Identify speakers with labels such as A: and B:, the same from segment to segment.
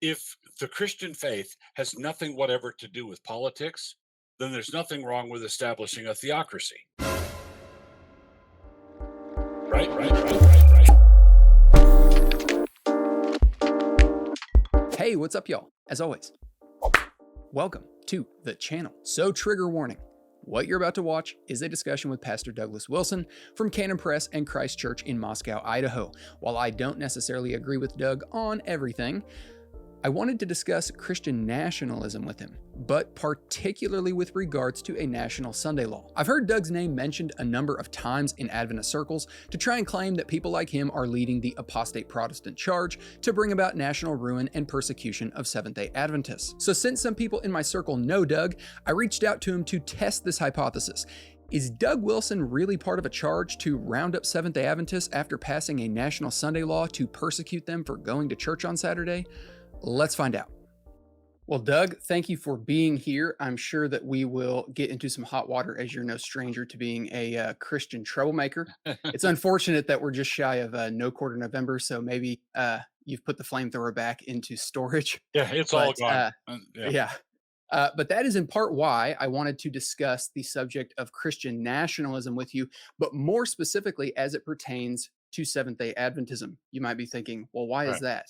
A: If the Christian faith has nothing whatever to do with politics, then there's nothing wrong with establishing a theocracy. Right, right, right, right, right.
B: Hey, what's up, y'all? As always, welcome to the channel. So, trigger warning. What you're about to watch is a discussion with Pastor Douglas Wilson from Canon Press and Christ Church in Moscow, Idaho. While I don't necessarily agree with Doug on everything, I wanted to discuss Christian nationalism with him, but particularly with regards to a national Sunday law. I've heard Doug's name mentioned a number of times in Adventist circles to try and claim that people like him are leading the apostate Protestant charge to bring about national ruin and persecution of Seventh-Day Adventists. So since some people in my circle know Doug, I reached out to him to test this hypothesis. Is Doug Wilson really part of a charge to round up Seventh-Day Adventists after passing a national Sunday law to persecute them for going to church on Saturday? Let's find out. Well, Doug, thank you for being here. I'm sure that we will get into some hot water as you're no stranger to being a Christian troublemaker. It's unfortunate that we're just shy of no quarter November, so maybe you've put the flamethrower back into storage.
A: Yeah, it's all
B: But
A: gone. Yeah.
B: yeah, but that is in part why I wanted to discuss the subject of Christian nationalism with you, but more specifically as it pertains to Seventh-day Adventism. You might be thinking, well, why is
A: Right.
B: that?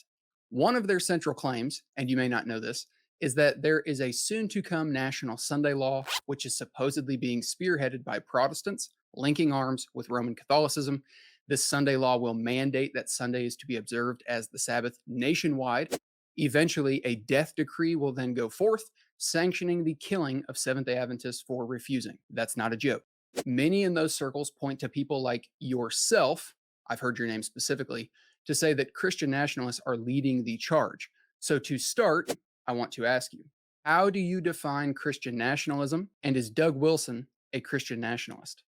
B: One of their central claims, and you may not know this, is that there is a soon to come national Sunday law, which is supposedly being spearheaded by Protestants, linking arms with Roman Catholicism. This Sunday law will mandate that Sunday is to be observed as the Sabbath nationwide. Eventually, a death decree will then go forth, sanctioning the killing of Seventh day Adventists for refusing. That's not a joke. Many in those circles point to people like yourself, I've heard your name specifically, to say that Christian nationalists are leading the charge. So, to start, I want to ask you, how do you define Christian nationalism? And is Doug Wilson a Christian nationalist?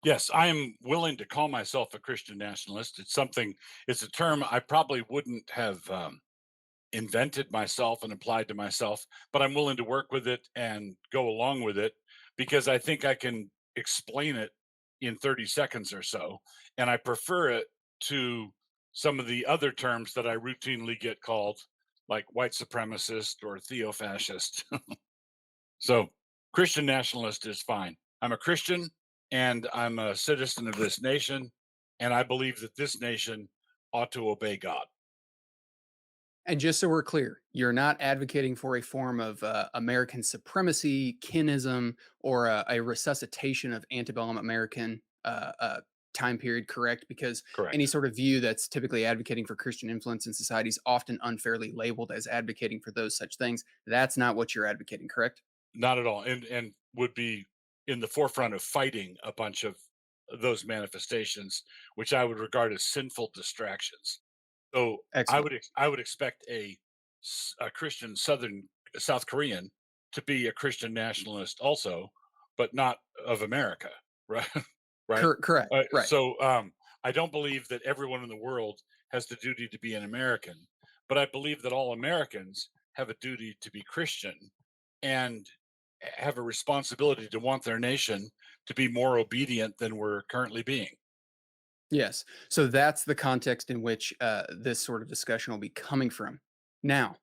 A: Yes, I am willing to call myself a Christian nationalist. It's a term I probably wouldn't have invented myself and applied to myself, but I'm willing to work with it and go along with it because I think I can explain it in 30 seconds or so. And I prefer it to some of the other terms that I routinely get called, like white supremacist or theo-fascist. So Christian nationalist is fine. I'm a Christian and I'm a citizen of this nation, and I believe that this nation ought to obey God.
B: And just so we're clear, you're not advocating for a form of American supremacy, kinism, or a resuscitation of antebellum American time period, correct? Because any
A: Correct.
B: sort of view that's typically advocating for Christian influence in society is often unfairly labeled as advocating for those such things. That's not what you're advocating, correct?
A: Not at all, and would be in the forefront of fighting a bunch of those manifestations, which I would regard as sinful distractions. So
B: Excellent.
A: I would expect a Christian South Korean to be a Christian nationalist also, but not of America, right? Right.
B: Correct. Right.
A: I don't believe that everyone in the world has the duty to be an American, but I believe that all Americans have a duty to be Christian and have a responsibility to want their nation to be more obedient than we're currently being.
B: Yes. So that's the context in which this sort of discussion will be coming from. Now,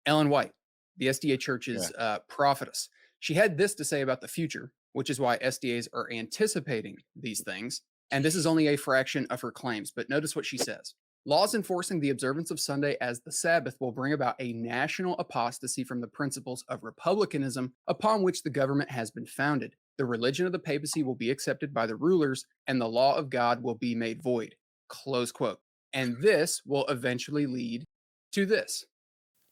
B: Ellen White, the SDA
A: Yeah.
B: Church's prophetess, she had this to say about the future, which is why SDAs are anticipating these things. And this is only a fraction of her claims, but notice what she says. Laws enforcing the observance of Sunday as the Sabbath will bring about a national apostasy from the principles of republicanism upon which the government has been founded. The religion of the papacy will be accepted by the rulers, and the law of God will be made void. Close quote. And this will eventually lead to this.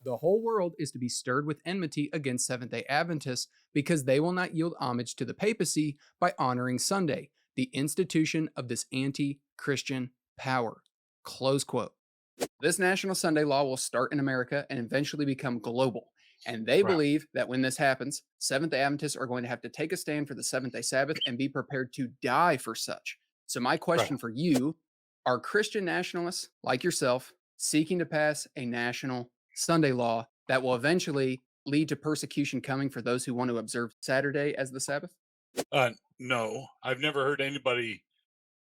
B: The whole world is to be stirred with enmity against Seventh day Adventists because they will not yield homage to the papacy by honoring Sunday, the institution of this anti Christian power. Close quote. This national Sunday law will start in America and eventually become global. And they
A: Right.
B: believe that when this happens, Seventh day Adventists are going to have to take a stand for the Seventh day Sabbath and be prepared to die for such. So, my
A: Right.
B: question for you, are Christian nationalists like yourself seeking to pass a national Sunday law that will eventually lead to persecution coming for those who want to observe Saturday as the Sabbath?
A: No, I've never heard anybody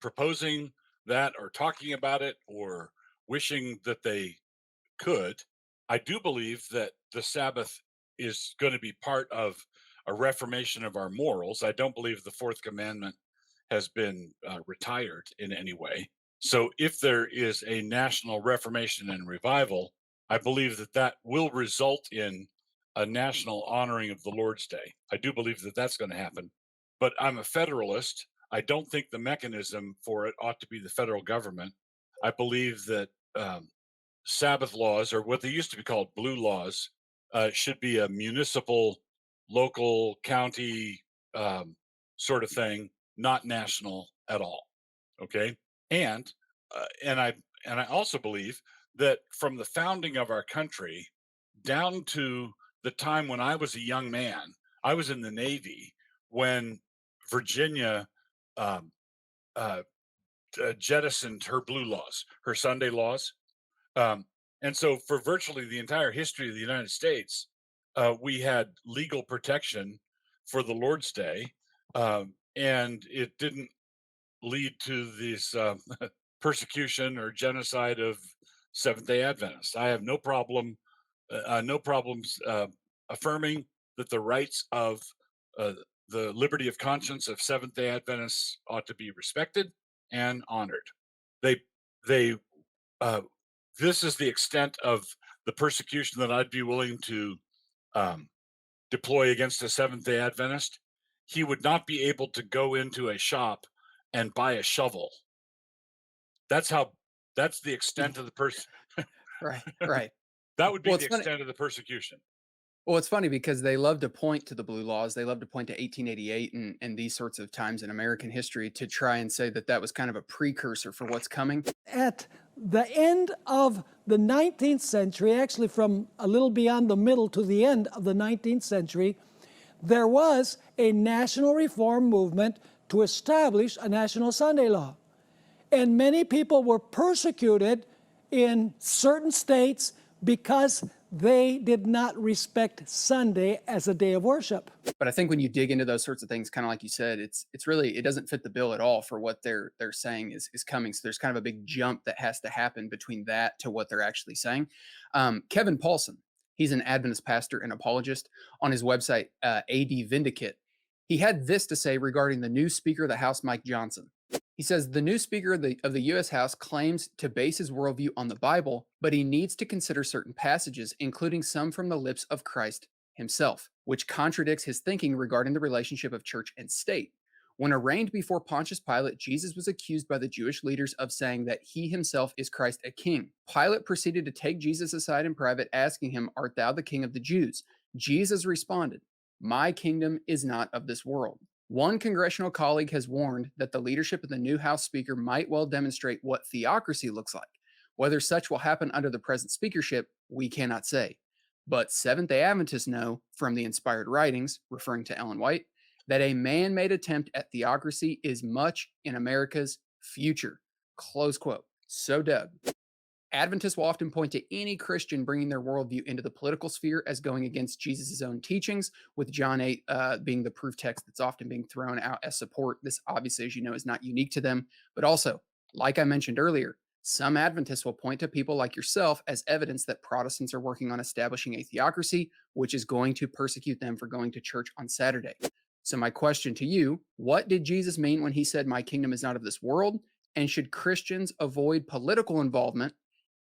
A: proposing that or talking about it or wishing that they could. I do believe that the Sabbath is going to be part of a reformation of our morals. I don't believe the fourth commandment has been retired in any way. So if there is a national reformation and revival, I believe that that will result in a national honoring of the Lord's Day. I do believe that that's going to happen. But I'm a federalist. I don't think the mechanism for it ought to be the federal government. I believe that Sabbath laws, or what they used to be called blue laws, should be a municipal, local, county sort of thing, not national at all. Okay, and and I also believe that from the founding of our country down to the time when I was a young man, I was in the Navy when Virginia um, uh, jettisoned her blue laws, her Sunday laws. Um, and so, for virtually the entire history of the United States, we had legal protection for the Lord's Day, and it didn't lead to this persecution or genocide of Seventh-Day Adventists. I have no problems affirming that the rights of uh, the liberty of conscience of Seventh-Day Adventists ought to be respected and honored. They they uh, this is the extent of the persecution that I'd be willing to um, deploy against a Seventh Day Adventist. He would not be able to go into a shop and buy a shovel. That's how. That's the extent of the
B: Right, right.
A: That would be
B: Well,
A: the
B: it's funny.
A: extent of the persecution.
B: Well, it's funny because they love to point to the blue laws. They love to point to 1888 and these sorts of times in American history to try and say that that was kind of a precursor for what's coming.
C: At the end of the 19th century, actually from a little beyond the middle to the end of the 19th century, there was a national reform movement to establish a national Sunday law. And many people were persecuted in certain states because they did not respect Sunday as a day of worship.
B: But I think when you dig into those sorts of things, kind of like you said, it's really it doesn't fit the bill at all for what they're saying is coming. So there's kind of a big jump that has to happen between that to what they're actually saying. Kevin Paulson, he's an Adventist pastor and apologist. On his website, AD Vindicate, he had this to say regarding the new Speaker of the House, Mike Johnson. He says the new Speaker of the U.S. House claims to base his worldview on the Bible, but he needs to consider certain passages, including some from the lips of Christ himself, which contradicts his thinking regarding the relationship of church and state. When arraigned before Pontius Pilate, Jesus was accused by the Jewish leaders of saying that he himself is Christ a king. Pilate proceeded to take Jesus aside in private, asking him, "Art thou the king of the Jews?" Jesus responded, "My kingdom is not of this world." One congressional colleague has warned that the leadership of the new House Speaker might well demonstrate what theocracy looks like. Whether such will happen under the present speakership, we cannot say. But Seventh day Adventists know from the inspired writings, referring to Ellen White, that a man made attempt at theocracy is much in America's future. Close quote. So, Doug, Adventists will often point to any Christian bringing their worldview into the political sphere as going against Jesus' own teachings, with John 8 being the proof text that's often being thrown out as support. This, obviously, as you know, is not unique to them. But also, like I mentioned earlier, some Adventists will point to people like yourself as evidence that Protestants are working on establishing a theocracy, which is going to persecute them for going to church on Saturday. So, my question to you, what did Jesus mean when he said, "My kingdom is not of this world"? And should Christians avoid political involvement?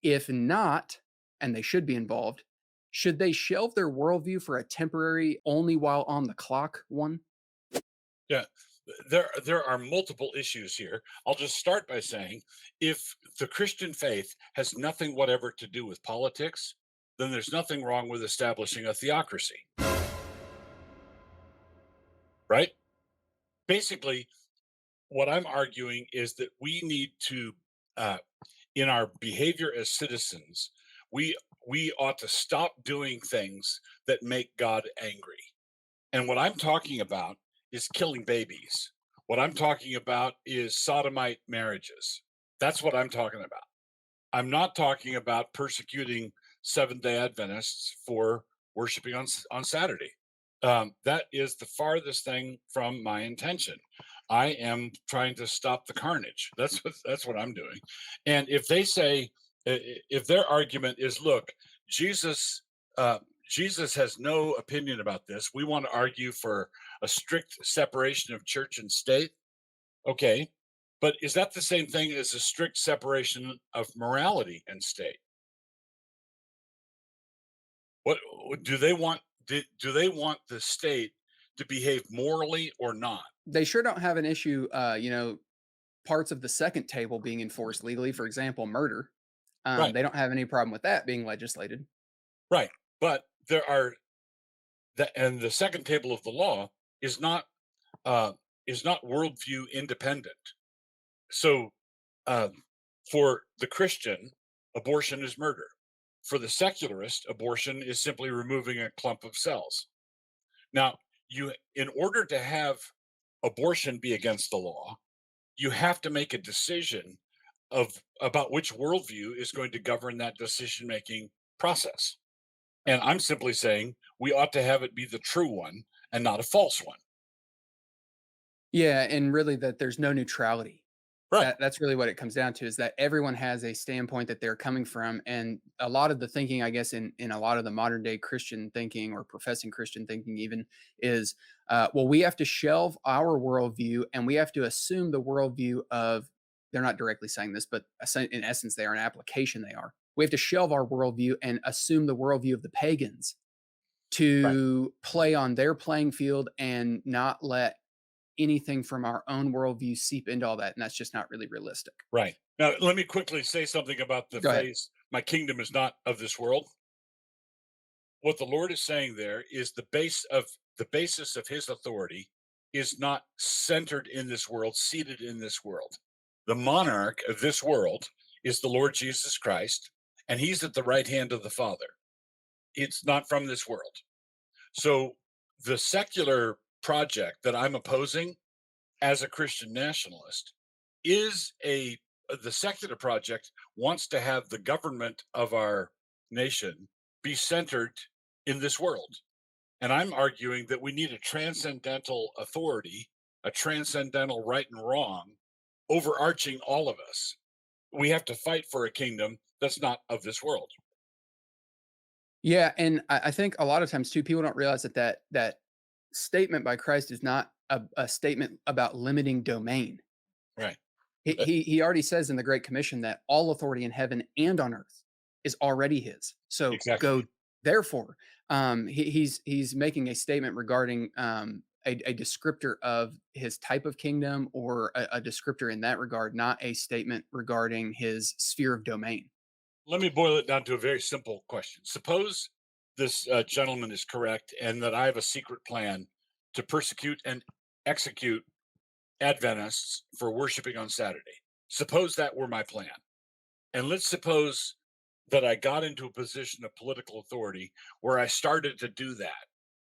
B: If not, and they should be involved, should they shelve their worldview for a temporary, only while on the clock one?
A: Yeah, there are multiple issues here. I'll just start by saying, if the Christian faith has nothing whatever to do with politics, then there's nothing wrong with establishing a theocracy, right? Basically, what I'm arguing is that we need to, uh, in our behavior as citizens, we we ought to stop doing things that make God angry. And what I'm talking about is killing babies. What I'm talking about is sodomite marriages. That's what I'm talking about. I'm not talking about persecuting Seventh Day Adventists for worshiping on Saturday. That is the farthest thing from my intention. I am trying to stop the carnage. That's what I'm doing. And if they say, if their argument is, look, Jesus, uh, Jesus has no opinion about this. We want to argue for a strict separation of church and state. Okay, but is that the same thing as a strict separation of morality and state? What do they want? Do they want the state to behave morally or not?
B: They sure don't have an issue, parts of the second table being enforced legally, for example, murder.
A: Right,
B: They don't have any problem with that being legislated.
A: right. But there are and the second table of the law is not uh, worldview independent. So um, for the Christian, abortion is murder. For the secularist, abortion is simply removing a clump of cells. Now, in order to have abortion be against the law, you have to make a decision about which worldview is going to govern that decision making process. And I'm simply saying we ought to have it be the true one and not a false one.
B: Yeah, and really that there's no neutrality.
A: Right.
B: That's really what it comes down to, is that everyone has a standpoint that they're coming from, and a lot of the thinking, I guess, in a lot of the modern day Christian thinking or professing Christian thinking even is, well, we have to shelve our worldview and we have to assume the worldview of. They're not directly saying this, but in essence, they are an application. They are. We have to shelve our worldview and assume the worldview of the pagans
A: Right.
B: to play on their playing field and not let anything from our own worldview seep into all that, and that's just not really realistic.
A: Right. Now, let me quickly say something about the
B: Go ahead.
A: phrase, my kingdom is not of this world. What the Lord is saying there is the basis of his authority is not centered in this world, seated in this world. The monarch of this world is the Lord Jesus Christ, and he's at the right hand of the Father. It's not from this world. So the secular project that I'm opposing as a Christian nationalist is a the secular project wants to have the government of our nation be centered in this world. And I'm arguing that we need a transcendental authority, a transcendental right and wrong, overarching all of us. We have to fight for a kingdom that's not of this world.
B: Yeah, and I think a lot of times too, people don't realize that statement by Christ is not a statement about limiting domain.
A: Right.
B: He already says in the Great Commission that all authority in heaven and on earth is already his. So
A: Exactly.
B: go therefore. He's making a statement regarding a descriptor of his type of kingdom, or a descriptor in that regard, not a statement regarding his sphere of domain.
A: Let me boil it down to a very simple question. Suppose this gentleman is correct and that I have a secret plan to persecute and execute Adventists for worshiping on Saturday. Suppose that were my plan. And let's suppose that I got into a position of political authority where I started to do that.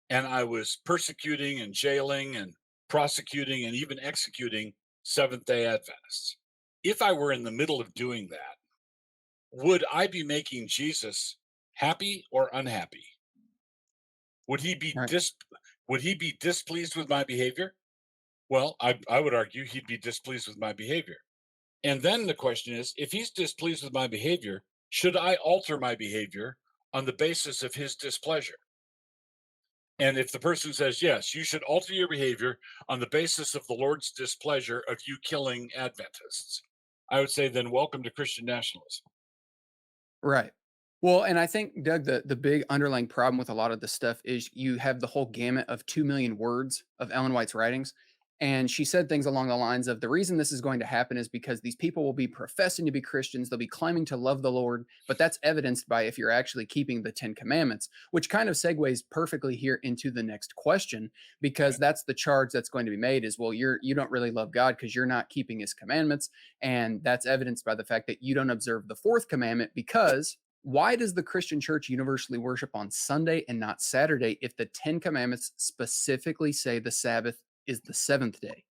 A: And I was persecuting and jailing and prosecuting and even executing Seventh day Adventists. If I were in the middle of doing that, would I be making Jesus happy or unhappy? Would he be
B: Right.
A: displeased with my behavior? Well, I would argue he'd be displeased with my behavior. And then the question is, if he's displeased with my behavior, should I alter my behavior on the basis of his displeasure? And if the person says, yes, you should alter your behavior on the basis of the Lord's displeasure of you killing Adventists, I would say, then welcome to Christian nationalism.
B: Right. Well, and I think, Doug, the big underlying problem with a lot of this stuff is you have the whole gamut of 2 million words of Ellen White's writings. And she said things along the lines of, the reason this is going to happen is because these people will be professing to be Christians. They'll be claiming to love the Lord, but that's evidenced by if you're actually keeping the 10 Commandments, which kind of segues perfectly here into the next question, because
A: Right.
B: that's the charge that's going to be made is, well, you don't really love God because you're not keeping his commandments. And that's evidenced by the fact that you don't observe the fourth commandment, because why does the Christian church universally worship on Sunday and not Saturday if the 10 Commandments specifically say the Sabbath is the seventh day?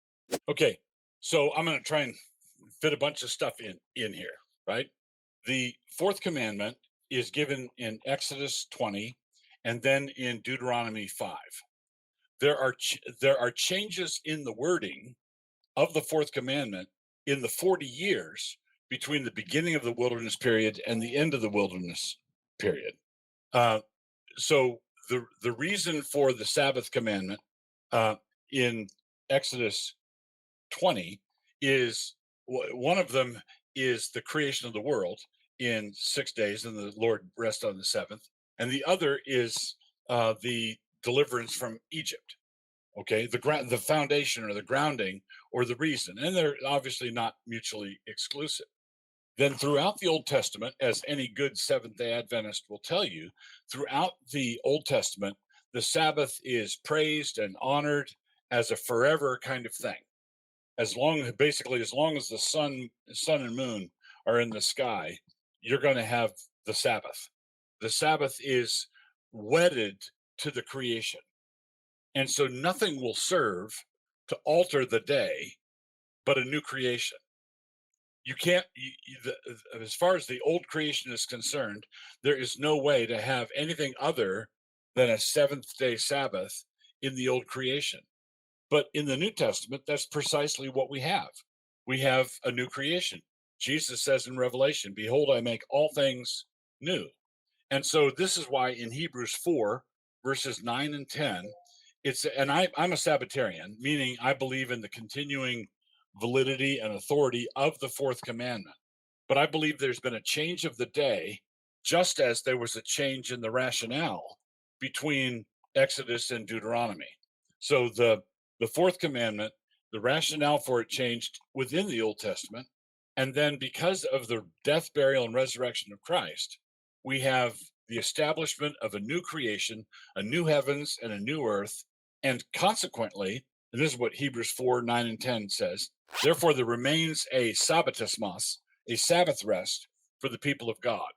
A: Okay. So I'm going to try and fit a bunch of stuff in here, right? The fourth commandment is given in Exodus 20 and then in Deuteronomy 5. There are changes in the wording of the fourth commandment in the 40 years between the beginning of the wilderness period and the end of the wilderness period. Uh, so the reason for the Sabbath commandment uh, in Exodus 20 is one of them is the creation of the world in 6 days, and the Lord rest on the seventh, and the other is the deliverance from Egypt. Okay, the foundation or the grounding or the reason, and they're obviously not mutually exclusive. Then throughout the Old Testament, as any good Seventh-day Adventist will tell you, throughout the Old Testament, the Sabbath is praised and honored as a forever kind of thing. As long as the sun and moon are in the sky, you're going to have the Sabbath. The Sabbath is wedded to the creation. And so nothing will serve to alter the day but a new creation. You can't, as far as the old creation is concerned, there is no way to have anything other than a seventh day Sabbath in the old creation. But in the New Testament, that's precisely what we have. We have a new creation. Jesus says in Revelation, "Behold, I make all things new." And so this is why in Hebrews 4, verses 9 and 10, I'm a Sabbatarian, meaning I believe in the continuing validity and authority of the fourth commandment. But I believe there's been a change of the day, just as there was a change in the rationale between Exodus and Deuteronomy. So the fourth commandment, the rationale for it changed within the Old Testament. And then because of the death, burial, and resurrection of Christ, we have the establishment of a new creation, a new heavens and a new earth. And consequently, and this is what Hebrews 4, 9, and 10 says, therefore there remains a sabbatismos, a Sabbath rest for the people of God.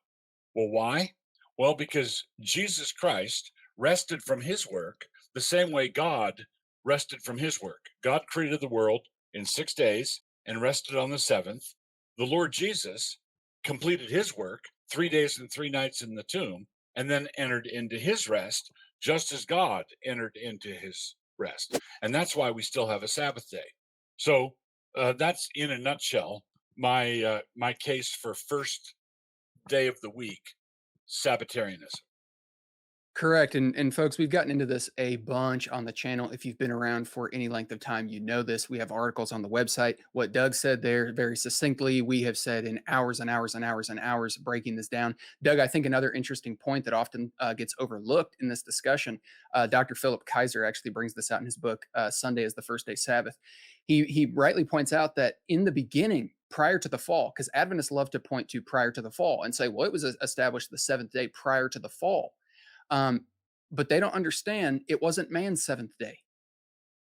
A: Well, why? Well, because Jesus Christ rested from his work the same way God rested from his work. God created the world in 6 days and rested on the seventh. The Lord Jesus completed his work 3 days and 3 nights in the tomb and then entered into his rest, just as God entered into his rest. And that's why we still have a Sabbath day. So that's in a nutshell my case for first day of the week Sabbatarianism.
B: Correct. And folks, we've gotten into this a bunch on the channel. If you've been around for any length of time, you know this. We have articles on the website. What Doug said there very succinctly, we have said in hours and hours and hours and hours breaking this down. Doug, I think another interesting point that often gets overlooked in this discussion, Dr. Philip Kaiser actually brings this out in his book, Sunday is the First Day Sabbath. He rightly points out that in the beginning, prior to the fall, because Adventists love to point to prior to the fall and say, well, it was established the seventh day prior to the fall. Um, but they don't understand it wasn't man's seventh day.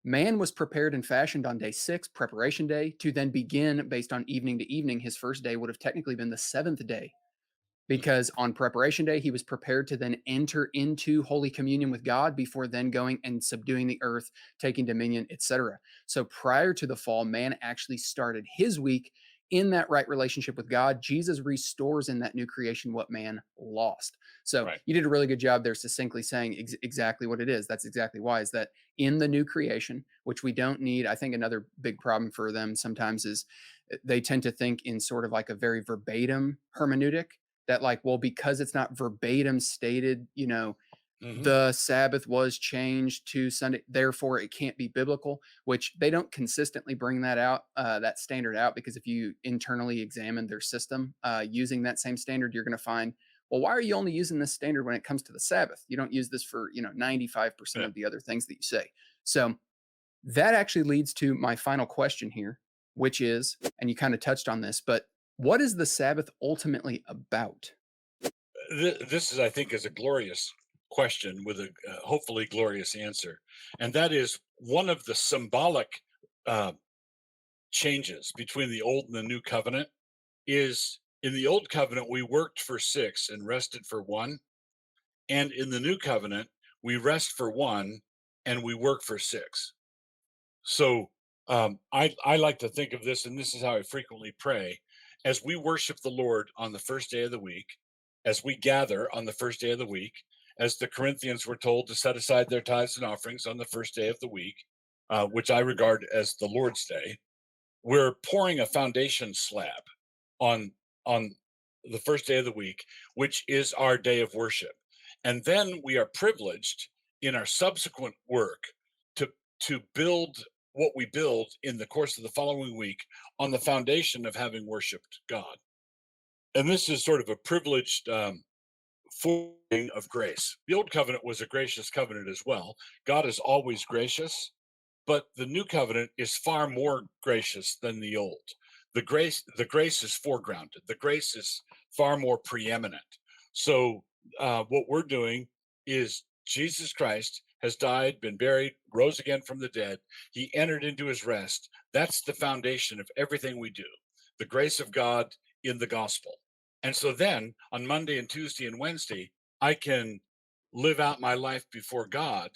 B: Man was prepared and fashioned on day six, preparation day, to then begin based on evening to evening. His first day would have technically been the seventh day
A: Mhm.
B: because on preparation day, he was prepared to then enter into holy communion with God before then going and subduing the earth, taking dominion, etc. So prior to the fall, man actually started his week in that right relationship with God. Jesus restores in that new creation what man lost. So
A: Right.
B: you did a really good job there succinctly saying exactly what it is. That's exactly why is that in the new creation, which we don't need. I think another big problem for them sometimes is they tend to think in sort of like a very verbatim hermeneutic that like, well, because it's not verbatim stated,
A: Hmm.
B: the Sabbath was changed to Sunday, therefore it can't be biblical, which they don't consistently bring that out, that standard out, because if you internally examine their system using that same standard, you're going to find, well, why are you only using this standard when it comes to the Sabbath? You don't use this for, 95%
A: Yeah.
B: of the other things that you say. So that actually leads to my final question here, which is, and you kind of touched on this, but what is the Sabbath ultimately about?
A: This is, I think, is a glorious question with a hopefully glorious answer, and that is one of the symbolic uh, changes between the old and the new covenant. Is in the old covenant we worked for six and rested for one, and in the new covenant we rest for one and we work for six. So I like to think of this, and this is how I frequently pray as we worship the Lord on the first day of the week, as we gather on the first day of the week, as the Corinthians were told to set aside their tithes and offerings on the first day of the week, which I regard as the Lord's Day. We're pouring a foundation slab on the first day of the week, which is our day of worship. And then we are privileged in our subsequent work to build what we build in the course of the following week on the foundation of having worshiped God. And this is sort of a privileged form of grace. The old covenant was a gracious covenant as well. God is always gracious, but the new covenant is far more gracious than the old. The grace is foregrounded. The grace is far more preeminent. So what we're doing is Jesus Christ has died, been buried, rose again from the dead. He entered into his rest. That's the foundation of everything we do. The grace of God in the gospel. And so then on Monday and Tuesday and Wednesday, I can live out my life before God,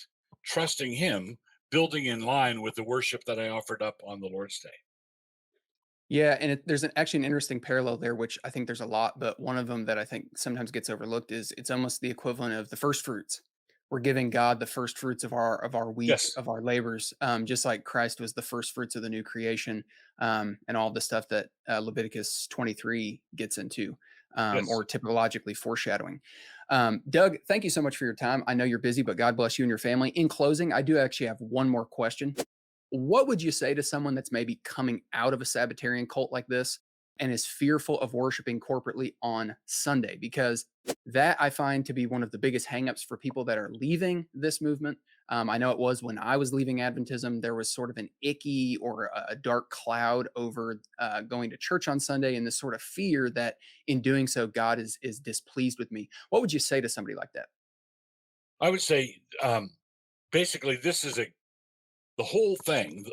A: trusting him, building in line with the worship that I offered up on the Lord's Day.
B: Yeah, and there's actually an interesting parallel there, which I think there's a lot, but one of them that I think sometimes gets overlooked is it's almost the equivalent of the first fruits. We're giving God the first fruits of our week,
A: Yes,
B: of our labors, just like Christ was the first fruits of the new creation, and all the stuff that Leviticus 23 gets into,
A: yes.
B: or typologically foreshadowing. Doug, thank you so much for your time. I know you're busy, but God bless you and your family. In closing, I do actually have one more question. What would you say to someone that's maybe coming out of a Sabbatarian cult like this and is fearful of worshiping corporately on Sunday? Because that I find to be one of the biggest hangups for people that are leaving this movement. I know it was when I was leaving Adventism, there was sort of an icky or a dark cloud over going to church on Sunday, and this sort of fear that in doing so, God is displeased with me. What would you say to somebody like that?
A: I would say basically this is the whole thing,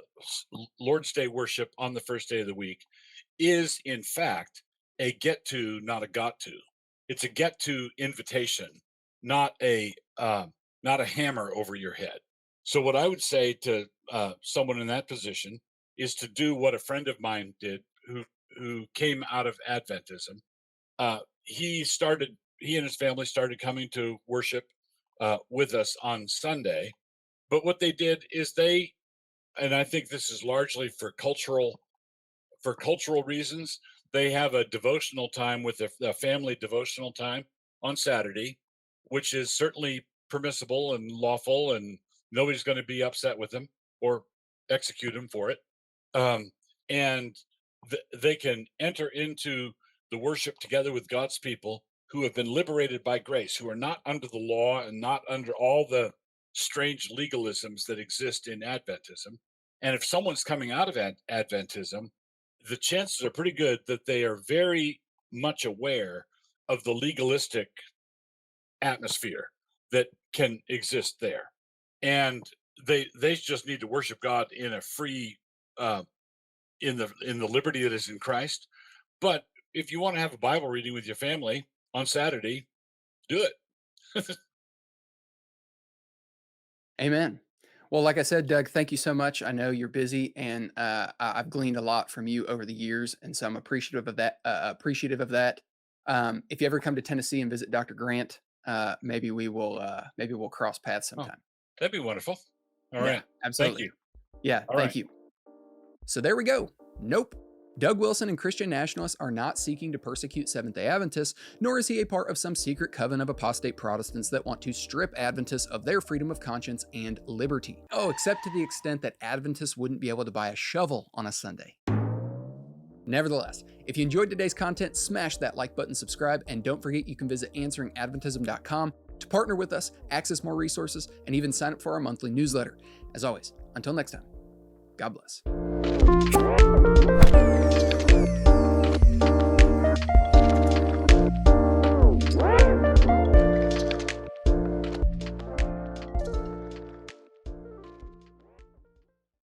A: Lord's Day worship on the first day of the week is in fact a get to, not a got to. It's a get to invitation, not a not a hammer over your head. So what I would say to someone in that position is to do what a friend of mine did, who came out of Adventism. He and his family started coming to worship with us on Sunday. But what they did is and I think this is largely for cultural reasons, they have a devotional time with a family devotional time on Saturday, which is certainly permissible and lawful, and nobody's going to be upset with them or execute them for it. Um, and they can enter into the worship together with God's people who have been liberated by grace, who are not under the law and not under all the strange legalisms that exist in Adventism. And if someone's coming out of Adventism, the chances are pretty good that they are very much aware of the legalistic atmosphere that can exist there, and they just need to worship God in a free in the liberty that is in Christ. But if you want to have a Bible reading with your family on Saturday, do it.
B: Amen. Well, like I said, Doug, thank you so much. I know you're busy, and I've gleaned a lot from you over the years, and so I'm appreciative of that. If you ever come to Tennessee and visit Dr. Grant, maybe we'll cross paths
A: Oh,
B: sometime.
A: that'd be wonderful. All
B: Yeah,
A: right. Thank
B: absolutely.
A: you.
B: Yeah,
A: All
B: thank
A: right.
B: you. So there we go. Nope. Doug Wilson and Christian Nationalists are not seeking to persecute Seventh-Day Adventists, nor is he a part of some secret coven of apostate Protestants that want to strip Adventists of their freedom of conscience and liberty. Oh, except to the extent that Adventists wouldn't be able to buy a shovel on a Sunday. Nevertheless, if you enjoyed today's content, smash that like button, subscribe, and don't forget you can visit answeringadventism.com to partner with us, access more resources, and even sign up for our monthly newsletter. As always, until next time, God bless.